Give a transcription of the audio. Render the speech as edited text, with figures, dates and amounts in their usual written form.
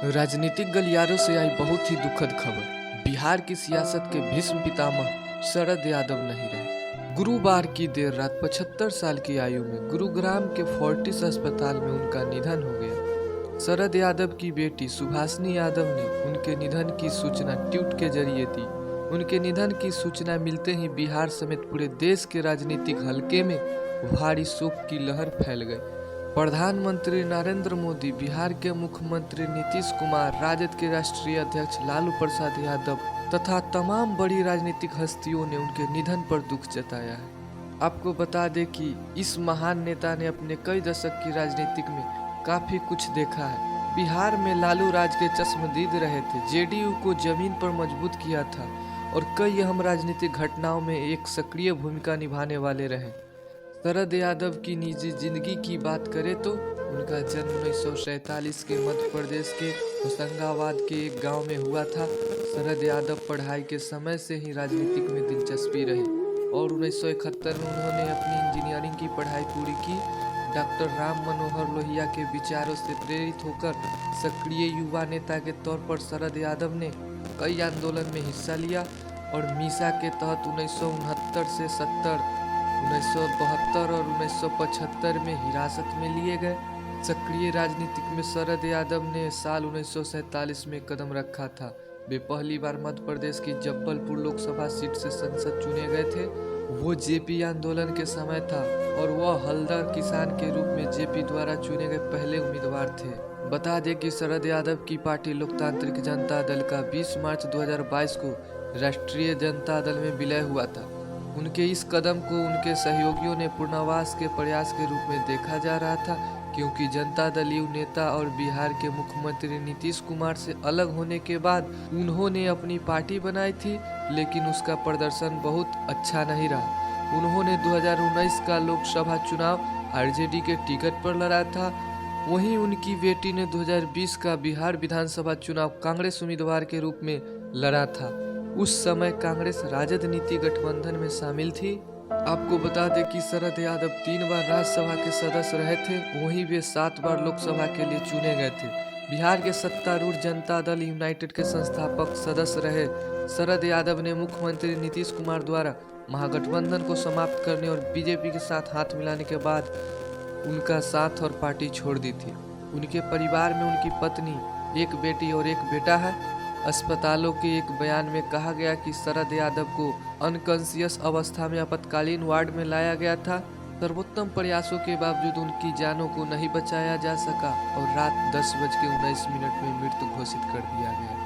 राजनीतिक गलियारों से आई बहुत ही दुखद खबर। बिहार की सियासत के भीष्म पितामह शरद यादव नहीं रहे। गुरुवार की देर रात 75 साल की आयु में गुरुग्राम के फोर्टिस अस्पताल में उनका निधन हो गया। शरद यादव की बेटी सुभाषिनी यादव ने उनके निधन की सूचना ट्वीट के जरिए दी। उनके निधन की सूचना मिलते ही बिहार समेत पूरे देश के राजनीतिक हलके में भारी शोक की लहर फैल गई। प्रधानमंत्री नरेंद्र मोदी, बिहार के मुख्यमंत्री नीतीश कुमार, राजद के राष्ट्रीय अध्यक्ष लालू प्रसाद यादव तथा तमाम बड़ी राजनीतिक हस्तियों ने उनके निधन पर दुख जताया है। आपको बता दें कि इस महान नेता ने अपने कई दशक की राजनीतिक में काफी कुछ देखा है। बिहार में लालू राज के चश्मदीद रहे थे, जेडीयू को जमीन पर मजबूत किया था और कई अहम राजनीतिक घटनाओं में एक सक्रिय भूमिका निभाने वाले रहे। शरद यादव की निजी जिंदगी की बात करें तो उनका जन्म 1947 के मध्य प्रदेश के होशंगाबाद के एक गांव में हुआ था। शरद यादव पढ़ाई के समय से ही राजनीतिक में दिलचस्पी रही और 1971 में उन्होंने अपनी इंजीनियरिंग की पढ़ाई पूरी की। डॉक्टर राम मनोहर लोहिया के विचारों से प्रेरित होकर सक्रिय युवा नेता के तौर पर शरद यादव ने कई आंदोलन में हिस्सा लिया और मीसा के तहत 1969 से 70, 1972 और 1975 में हिरासत में लिए गए। सक्रिय राजनीतिक में शरद यादव ने साल 1947 में कदम रखा था। वे पहली बार मध्य प्रदेश की जब्बलपुर लोकसभा सीट से संसद चुने गए थे। वो जेपी आंदोलन के समय था और वह हल्दर किसान के रूप में जेपी द्वारा चुने गए पहले उम्मीदवार थे। बता दें कि शरद यादव की पार्टी लोकतांत्रिक जनता दल का 20 मार्च 2022 को राष्ट्रीय जनता दल में विलय हुआ था। उनके इस कदम को उनके सहयोगियों ने पुनर्वास के प्रयास के रूप में देखा जा रहा था, क्योंकि जनता दल युवा नेता और बिहार के मुख्यमंत्री नीतीश कुमार से अलग होने के बाद उन्होंने अपनी पार्टी बनाई थी, लेकिन उसका प्रदर्शन बहुत अच्छा नहीं रहा। उन्होंने 2019 का लोकसभा चुनाव आरजेडी के टिकट पर लड़ा था। वहीं उनकी बेटी ने 2020 का बिहार विधानसभा चुनाव कांग्रेस उम्मीदवार के रूप में लड़ा था। उस समय कांग्रेस राजद नीति गठबंधन में शामिल थी। आपको बता दें कि शरद यादव 3 बार राज्यसभा के सदस्य रहे थे, वहीं वे 7 बार लोकसभा के लिए चुने गए थे। बिहार के सत्तारूढ़ जनता दल यूनाइटेड के संस्थापक सदस्य रहे। शरद यादव ने मुख्यमंत्री नीतीश कुमार द्वारा महागठबंधन को समाप्त करने और बीजेपी के साथ हाथ मिलाने के बाद उनका साथ और पार्टी छोड़ दी थी। उनके परिवार में उनकी पत्नी, एक बेटी और एक बेटा है। अस्पतालों के एक बयान में कहा गया कि शरद यादव को अनकॉन्शियस अवस्था में आपातकालीन वार्ड में लाया गया था। सर्वोत्तम प्रयासों के बावजूद उनकी जानों को नहीं बचाया जा सका और रात 10:19 में मृत्यु घोषित कर दिया गया।